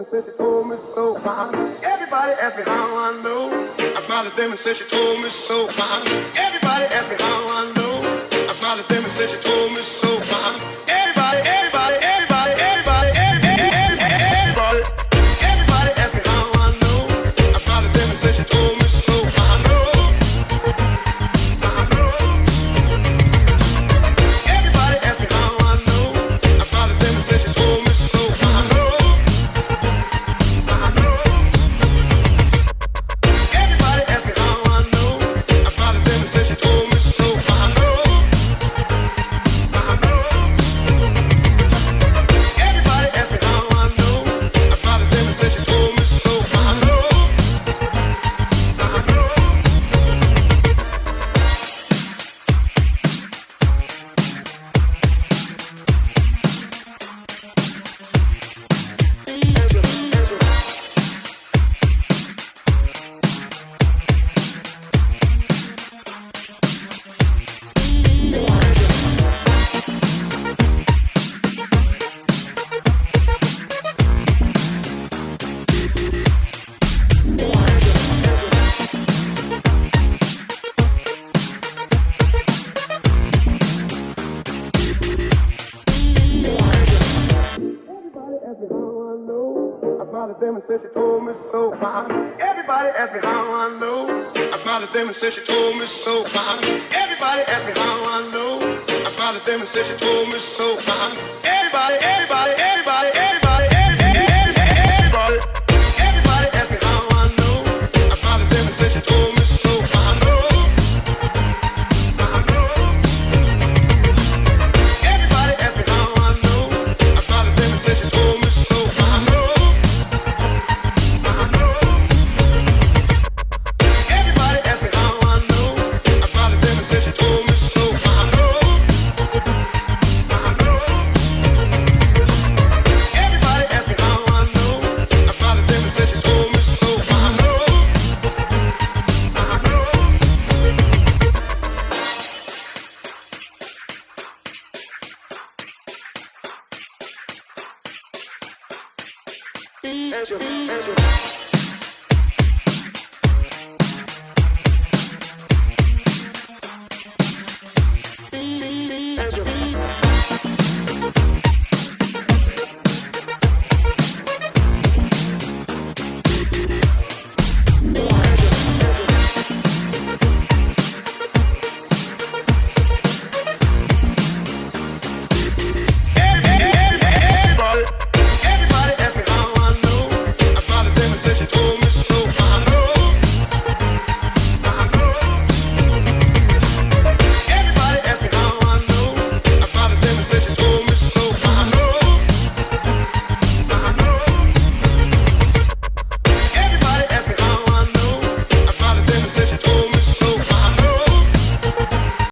and said she told me so. Everybody asked me how I know. I smiled at them and said she told me so. Everybody asked me how I know. I smiled at them and said she told me so. Everybody, everybody, everybody, everybody, everybody, everybody asked me how I know. I smiled at them and said she told me so. I know. Everybody asked me how I know. I smiled at them and said she told me so. I know. Everybody asked me how I know. I smiled at them and said she told me so. I know. Everybody asked me how I know. I smiled at them and said she told me so. I know. Everybody asked me how I know. I smiled at them and said she told me so. Everybody asked me how I know. I smiled at them and said she told me so. Everybody asked me how I know. I smiled at them and said she told me so. Everybody, everybody, everybody.